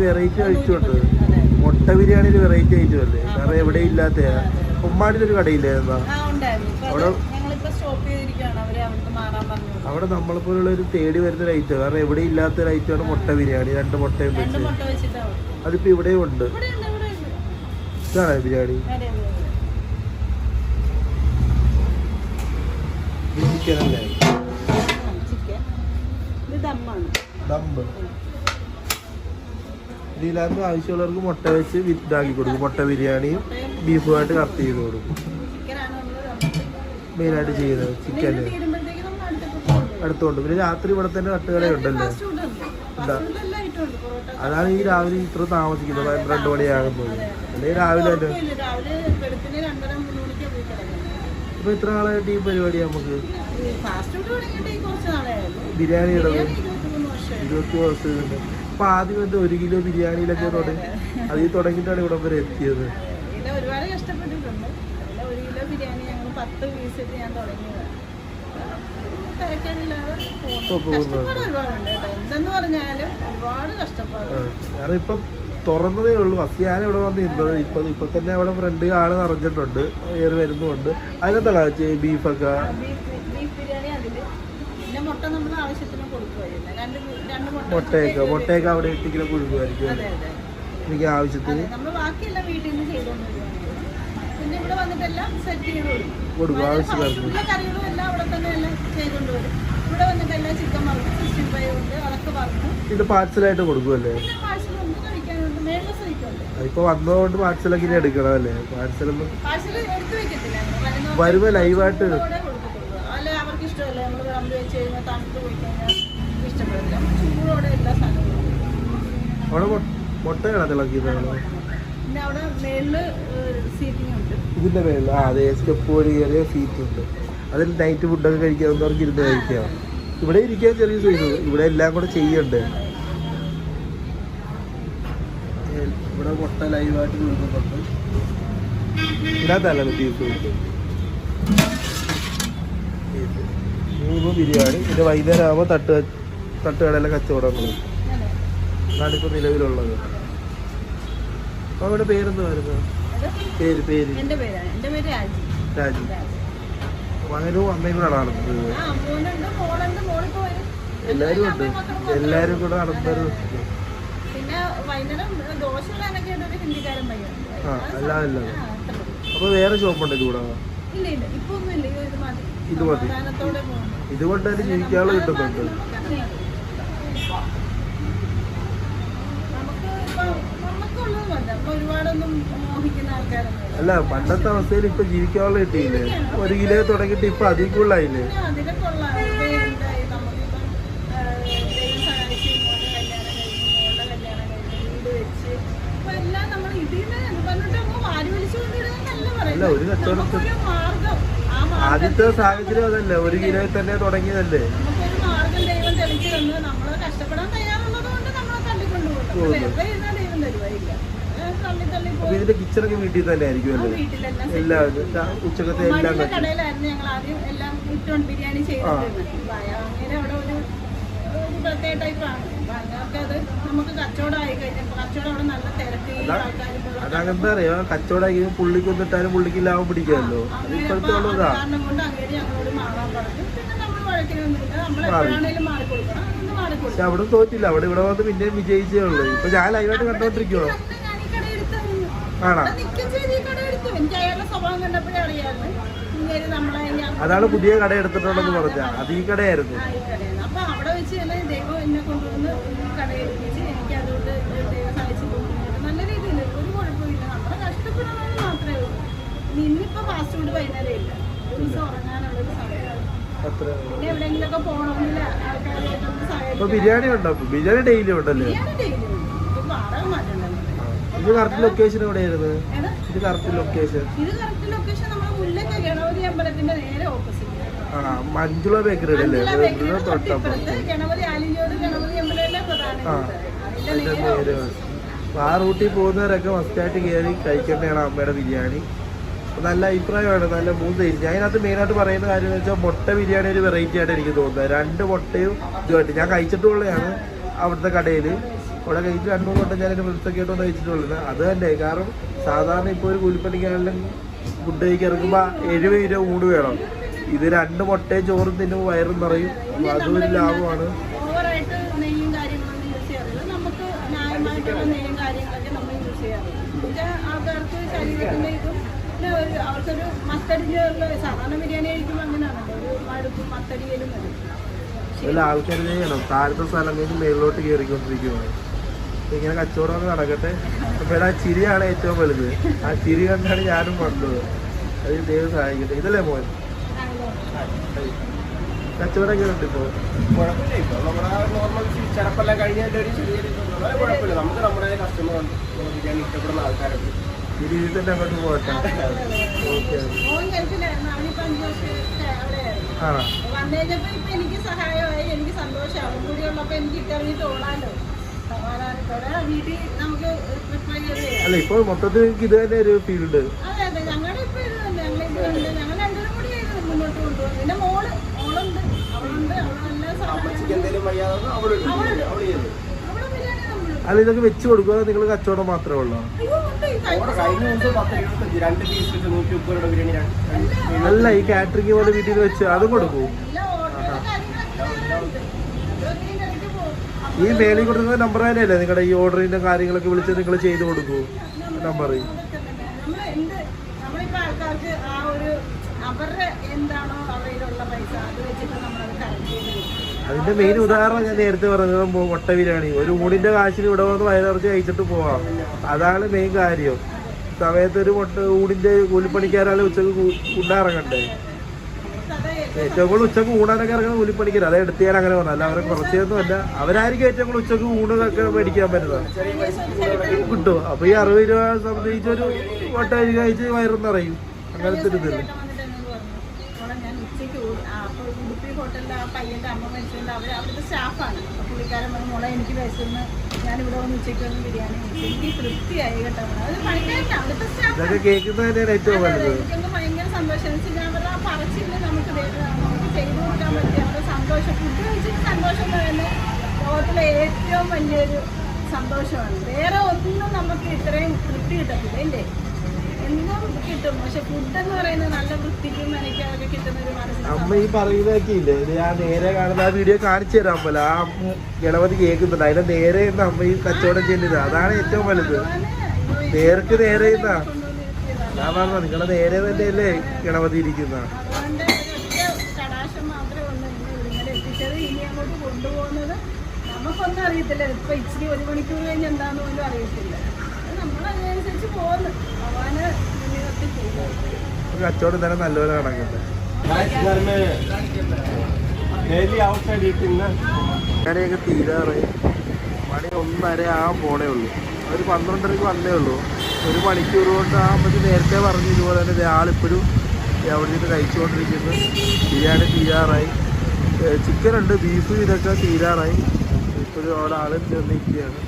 Variety കഴിച്ചോണ്ട് മുട്ട ബിരിയാണി ഒരു variety ഐറ്റമല്ലേ, കാരണം എവിടെ ഇല്ലാത്ത. ഉമ്മാടിയിലൊരു കടയില്ലായിരുന്നോ അവിടെ നമ്മളെപ്പോലുള്ള ഒരു തേടി വരുന്ന ഒരു ഐറ്റം, കാരണം എവിടെ ഇല്ലാത്ത ഒരു ഐറ്റമാണ് മുട്ട ബിരിയാണി. 2 മുട്ടയും വെച്ച് അതിപ്പോ ഇവിടെയും ഉണ്ട്. ഇതാണ് ബിരിയാണി. ചിക്കൻ അല്ലേ? ദമ്മ്. ഇതിനകത്ത് ആവശ്യമുള്ളവർക്ക് മുട്ട വെച്ച് ഇതാക്കി കൊടുക്കും. മുട്ട ബിരിയാണിയും ബീഫുമായിട്ട് കട്ട് ചെയ്ത് കൊടുക്കും. മെയിനായിട്ട് ചെയ്യുന്നത് ചിക്കന് അടുത്തോണ്ട്. പിന്നെ രാത്രി ഇവിടെ തന്നെ തട്ടുകടയുണ്ടല്ലോ. അതാണ് ഈ രാവിലെ ഇത്ര താമസിക്കുന്നത്, 12 മണിയാകുമ്പോൾ. അല്ലെങ്കിൽ രാവിലെ തന്നെ. ഇപ്പൊ ഇത്ര നാളായിട്ട് ഈ പരിപാടി നമുക്ക് ബിരിയാണി ഇടത് 20 വർഷം. അപ്പൊ ആദ്യം വന്ന് 1 കിലോ ബിരിയാണിയിലൊക്കെ തുടങ്ങി, അതിൽ തുടങ്ങിയിട്ടാണ് ഇവിടെ വരെ എത്തിയത്. ഒരുപാട് കഷ്ടപ്പെട്ടിട്ടുണ്ട്. 1 കിലോ ബിരിയാണി ഞങ്ങൾ 10 പീസിട്ട് ഞാൻ തുടങ്ങിയത്. എന്തെന്ന് പറഞ്ഞാലും ഒരുപാട് കഷ്ടപ്പാട്. കാരണം ഇപ്പം തുറന്നതേ ഉള്ളൂ. ഫസ്റ്റ് ഞാൻ ഇവിടെ വന്ന് ഇരുന്നത്. ഇപ്പൊ തന്നെ അവിടെ ഫ്രണ്ട് ആള് നിറഞ്ഞിട്ടുണ്ട്, ഏറി വരുന്നുണ്ട്. അതിനെന്താ ബീഫൊക്കെ മുട്ടയൊക്കെ അവിടെ 8 കിലോ കൊടുക്കുമായിരിക്കും എനിക്ക് ആവശ്യത്തിന്. കൊടുക്കും ആവശ്യമായിരുന്നു. ഇത് പാഴ്സലായിട്ട് കൊടുക്കുമല്ലേ? ഇപ്പൊ വന്നതുകൊണ്ട് പാഴ്സലൊക്കെ ഇനി എടുക്കണം അല്ലേ? പാഴ്സലൊന്നും വരുമ്പോ ലൈവായിട്ട് അവിടെ മുട്ടയാണ് തിളക്കിയതാണോ? ഇതിന്റെ മേളിൽ അതെ സ്റ്റെപ്പ് വഴി കയറിയ സീറ്റ് ഉണ്ട്. അതിൽ നൈറ്റ് ഫുഡൊക്കെ കഴിക്കാവുന്നവർക്ക് ഇരുന്ന് കഴിക്കാം. ഇവിടെ ഇരിക്കാൻ ചെറിയ സൈസ്. ഇവിടെ എല്ലാം കൂടെ ചെയ്യണ്ടേ. ഇവിടെ മുട്ട ലൈവായിട്ട് കൊടുക്കുന്നുണ്ട്. ഇതിനകത്തല്ലോ ബീഫ്. 3 ബിരിയാണി. പിന്നെ വൈകുന്നേരം ആകുമ്പോൾ തട്ടുകടയിലെ കച്ചവടങ്ങൾ. അതാണിപ്പോൾ നിലവിലുള്ളത്. അപ്പൊ അവിടെ പേരെന്താ വരുന്നത്? പേര് രാജി. മകനും അമ്മയും കൂടെ നടന്നത്. എല്ലാരും ഉണ്ട്. എല്ലാരും കൂടെ നടന്നൊരു. അല്ലാതെ അപ്പൊ വേറെ ഷോപ്പുണ്ട് ഇത് കൂടാ? ഇത് മതി. ഇതുകൊണ്ട് തന്നെ ജീവിക്കാനുള്ള കിട്ടുന്നുണ്ട്. അല്ല പണ്ടത്തെ അവസ്ഥയിൽ ഇപ്പൊ ജീവിക്കാനുള്ള കിട്ടിയില്ലേ? 1 കിലോ തുടങ്ങിയിട്ട് ഇപ്പൊ അതിൽ കൂടുതലായില്ലേ? അല്ല ഒരു കച്ചവടത്തിൽ ആദ്യത്തെ സാഹചര്യം അതല്ലേ, 1 കിലോയിൽ തന്നെ തുടങ്ങിയതല്ലേ? അപ്പൊ ഇതിന്റെ കിച്ചണൊക്കെ വീട്ടിൽ തന്നെ ആയിരിക്കും അല്ലേ? എല്ലാം ഉച്ചക്കത്തെ എല്ലാം അതങ്ങനത്തെ അറിയാം. കച്ചവടമായി പുള്ളിക്ക് ഒന്നിട്ടാലും പുള്ളിക്ക് ലാഭം പിടിക്കാമല്ലോ. ഇപ്പോഴത്തെ ഉള്ളതാ. പക്ഷെ അവിടെ തോറ്റില്ല. ഇവിടെ വന്ന് പിന്നെയും വിജയിച്ചേ ഉള്ളൂ. ഇപ്പൊ ഞാൻ ലൈവായിട്ട് കണ്ടോണ്ടിരിക്കുവോ? ആണോ? അതാണ് പുതിയ കട എടുത്തിട്ടുണ്ടെന്ന് പറഞ്ഞ. അത് ഈ കടയായിരുന്നു. അപ്പൊ ബിരിയാണി ഉണ്ടോ? ബിരിയാണി ഡെയിലി ഉണ്ടല്ലേ? ഇത് കറക്റ്റ് ലൊക്കേഷൻ എവിടെയായിരുന്നു? ഇത് കറക്റ്റ് ലൊക്കേഷൻ മഞ്ജുള ബേക്കറി അല്ലേ? ആ റൂട്ടിൽ പോകുന്നവരൊക്കെ മസ്റ്റായിട്ട് കയറി കഴിക്കേണ്ടതാണ് അമ്മയുടെ ബിരിയാണി. നല്ല അഭിപ്രായമാണ്. നല്ല 3 സൈസ്. ഞാൻ അതിനകത്ത് മെയിനായിട്ട് പറയുന്ന കാര്യം എന്ന് വെച്ചാൽ മുട്ട ബിരിയാണി ഒരു വെറൈറ്റി ആയിട്ട് എനിക്ക് തോന്നുന്നത്. 2 മുട്ടയും ഇതുമായിട്ട് ഞാൻ കഴിച്ചിട്ടുള്ളതാണ് അവിടുത്തെ കടയിൽ. അവിടെ കഴിച്ച് 2-3 വട്ടം ഞാൻ എൻ്റെ ഫ്രണ്ട്സൊക്കെ ആയിട്ട് ഒന്ന് കഴിച്ചിട്ടുള്ളത്. അത് തന്നെ കാരണം സാധാരണ ഇപ്പോൾ ഒരു കൂലിപ്പണിക്കാരെല്ലാം ഫുഡ് കഴിക്കാൻ ഇറങ്ങുമ്പോൾ 70 രൂപ ഊണ് വേണം. ഇത് 2 മുട്ടയും ചോറും തിന്നുമ്പോൾ വയറും നിറയും. അപ്പോൾ അതൊരു ലാഭമാണ്. ഓവറായിട്ട് നെയ്യും കാര്യങ്ങളൊന്നും യൂസ് ചെയ്യാറില്ല. നമുക്ക് ന്യായമായിട്ടുള്ള നെയ്യും കാര്യങ്ങളൊക്കെ നമ്മൾ യൂസ് ചെയ്യാറില്ല. എന്നുവെച്ചാൽ ആൾക്കാർക്ക് ശരീരത്തിൻ്റെ ഇതും പിന്നെ അവർക്കൊരു മത്തടിയിലുള്ള സാധാരണ ബിരിയാണി കഴിക്കുമ്പോൾ അങ്ങനെയാണല്ലോ, ഒരു മടുപ്പ് മത്തടിയിലും വരും. ഇതിൽ ആൾക്കാർ ചെയ്യണം താഴത്തെ സ്ഥലം കഴിഞ്ഞ് മേളിലോട്ട് കയറിക്കൊണ്ടിരിക്കുകയാണ്. ഇങ്ങനെ കച്ചവടം നടക്കട്ടെ. അപ്പോൾ ആ ചിരിയാണ് ഏറ്റവും വലുത്. ആ ചിരി കണ്ടാണ് ഞാനും വന്നത്. അത് ദൈവം സഹായിക്കട്ടെ. ഇതല്ലേ മോൻ കച്ചവടമൊക്കെ ഉണ്ട് ഇപ്പോൾ? കുഴപ്പമില്ല. ഇപ്പോൾ നമ്മുടെ നോർമൽ ചിലപ്പെല്ലാം കഴിഞ്ഞാൽ ഒരു ചെറിയ കുഴപ്പമില്ല. നമുക്ക് നമ്മുടെ കസ്റ്റമർ ബിരിയാണി ഇഷ്ടപ്പെടുന്ന ആൾക്കാരുണ്ട്. ഈ രീതിയിൽ തന്നെ അങ്ങോട്ട് പോകട്ടെ. ഓക്കെ. മോൻ ഗൾഫിലായിരുന്നു, അവനിപ്പോൾ 5 വർഷം അവിടെയായിരുന്നു. ആണോ? വന്നു കഴിഞ്ഞപ്പോൾ ഇപ്പം എനിക്ക് സഹായമായി, എനിക്ക് സന്തോഷം. അവൻ കൂടി ഉള്ളപ്പോൾ എനിക്ക് ഇട്ടറിഞ്ഞിട്ട് ഓടാലോ. വീട്ടിൽ നമുക്ക് പ്രിപ്പയർ ചെയ്യാം. അല്ല ഇപ്പോൾ മൊത്തത്തിൽ എനിക്ക് ഇത് തന്നെ ഒരു ഫീൽഡ്. അതെ അതെ, ഞങ്ങളുടെ ഇപ്പോൾ ഇത് തന്നെ, ഞങ്ങൾ രണ്ടുപേരും കൂടി മുന്നോട്ട് കൊണ്ടുപോകും. പിന്നെ മോളുണ്ട്, അവളുണ്ട്, അവൾ നല്ല സഹായം. എന്തെങ്കിലും വയ്യാതെ അവള് അവള് ചെയ്തു. അവളെ ബിരിയാണി നമ്മൾ അല്ല ഇതൊക്കെ വെച്ച് കൊടുക്കുക, നിങ്ങൾ കച്ചവടം മാത്രമേ ഉള്ളൂ? അവിടെ കഴിഞ്ഞ ദിവസം 10-25 2 പീസ് വെച്ച് 130 രൂപ ബിരിയാണി അല്ല ഈ കാറ്ററിംഗ് പോലെ വീട്ടിൽ വെച്ച് അതും കൊടുക്കും? ഈ മേളിൽ കൊടുക്കുന്ന നമ്പർ തന്നെയല്ലേ നിങ്ങളുടെ ഈ ഓർഡറിന്റെ കാര്യങ്ങളൊക്കെ വിളിച്ച് നിങ്ങൾ ചെയ്ത് കൊടുക്കൂ? നമ്പർ നമ്മളിപ്പോൾ ആൾക്കാർക്ക് ആ ഒരു അവരുടെ എന്താണോ അവരിലുള്ള പൈസ അത് വെച്ചിട്ട് നമ്മളത് കറക്റ്റ് ചെയ്ത് അതിന്റെ മെയിൻ ഉദാഹരണം ഞാൻ നേരത്തെ പറഞ്ഞത് മുട്ട ബിരിയാണി. ഒരു ഊണിന്റെ കാശിന് ഇവിടെ വന്ന് വയറിറച്ച് കഴിച്ചിട്ട് പോവാം. അതാണ് മെയിൻ കാര്യം. സമയത്ത് ഒരു ഊണിന്റെ കൂലിപ്പണിക്കാരാണ് ഉച്ചക്ക് ഉണ്ടാറങ്ങണ്ടേ. ഏറ്റവും കൂടുതൽ ഉച്ചക്ക് ഊണാനൊക്കെ ഇറങ്ങുന്ന കൂലിപ്പണിക്കാർ. അത് എടുത്ത് ഞാൻ അങ്ങനെ പറഞ്ഞത് അല്ല, അവരെ കുറച്ചൊന്നും അല്ല. അവരായിരിക്കും ഏറ്റവും കൂടുതൽ ഉച്ചക്ക് ഊണൊക്കെ മേടിക്കാൻ പറ്റുന്നത്. കിട്ടും. അപ്പൊ ഈ 60 രൂപ സംബന്ധിച്ചൊരു മുട്ട കഴിച്ച് വയറും നിറയും. അങ്ങനത്തെ ഒരു ഇതല്ലേ. ഞാൻ ഉച്ചയ്ക്ക് അപ്പോൾ ഉടുപ്പി ഹോട്ടലിൽ ആ പയ്യൻ്റെ അമ്മ മരിച്ചുകൊണ്ട് അവിടുത്തെ സ്റ്റാഫാണ്. അപ്പോൾ പുള്ളിക്കാരൻ പറഞ്ഞു, മോളെ എനിക്ക് വിശന്ന് ഞാനിവിടെ വന്ന് ഉച്ചയ്ക്ക് വന്ന് ബിരിയാണി കഴിച്ചു, എനിക്ക് തൃപ്തിയായി കേട്ടോ. അത് പണിക്കാരല്ല, അവിടുത്തെ സ്റ്റാഫ്. ഇതൊക്കെ കേൾക്കുന്നത് തന്നെയാണ് ഏറ്റവും വലുത്. എനിക്കൊന്ന് ഭയങ്കര സന്തോഷം. ഞാൻ പറഞ്ഞ ആ പറച്ചില്ല നമുക്ക് ചെയ്തു കൊടുക്കാൻ പറ്റിയ അവരുടെ സന്തോഷം, ഫുഡ് കഴിച്ചിട്ട് സന്തോഷം എന്ന് പറയുന്നത് ലോകത്തിലെ ഏറ്റവും വലിയൊരു സന്തോഷമാണ്. വേറെ ഒന്നും നമുക്ക് ഇത്രയും തൃപ്തി കിട്ടത്തില്ല ഇല്ലേ? എന്നും കിട്ടും, പക്ഷെ ഫുഡ് എന്ന് പറയുന്നത് നല്ല വൃത്തിക്കും മെനക്കാതൊക്കെ കിട്ടുന്ന ഒരു മനസ്സിൽ. അമ്മ ഈ പറയുന്നതൊക്കെ ഇല്ലേ, ഇത് ഞാൻ നേരെ കാണുന്ന ആ വീഡിയോ കാണിച്ചു തരാൻ പോലെ ആ ഗണപതി കേൾക്കുന്നുണ്ട്. അതിന്റെ നേരെ അമ്മ ഈ കച്ചവടം ചെയ്യുന്നത്. അതാണ് ഏറ്റവും വലുത്. നേർക്ക് നേരെ ഞാൻ പറഞ്ഞ നിങ്ങളെ നേരെ തന്നെയല്ലേ ഗണപതി ഇരിക്കുന്ന. അതുകൊണ്ട് കടാശം മാത്രമേ ഉള്ളൂ ഇങ്ങനെ എത്തിച്ചത്. ഇനി അങ്ങോട്ട് കൊണ്ടുപോകുന്നത് നമുക്കൊന്നും അറിയത്തില്ല. ഇപ്പൊ ഇച്ചിരി 1 മണിക്കൂർ കഴിഞ്ഞ് എന്താന്ന് പോലും അറിയത്തില്ല. നമ്മളതിനനുസരിച്ച് പോകുന്നു. ഭഗവാന് മുന്നിലെത്തി പോകും. കച്ചവടം തന്നെ നല്ലപോലെ നടക്കട്ടെ. കടയൊക്കെ തീരാറ് മണി 1:30 ആകാൻ പോണേ ഉള്ളൂ. ഒരു 12:30 വന്നേ ഉള്ളൂ. 1 മണിക്കൂർ കൊണ്ട് ആകുമ്പോൾ നേരത്തെ പറഞ്ഞു ഇതുപോലെ തന്നെ ആളിപ്പോഴും അവിടെ നിന്ന് കഴിച്ചുകൊണ്ടിരിക്കുന്നു. ബിരിയാണി തീരാറായി. ചിക്കൻ ഉണ്ട്, ബീഫ് ഇതൊക്കെ തീരാറായി. ഇപ്പോഴും അവിടെ ആൾ നിൽക്കുകയാണ്.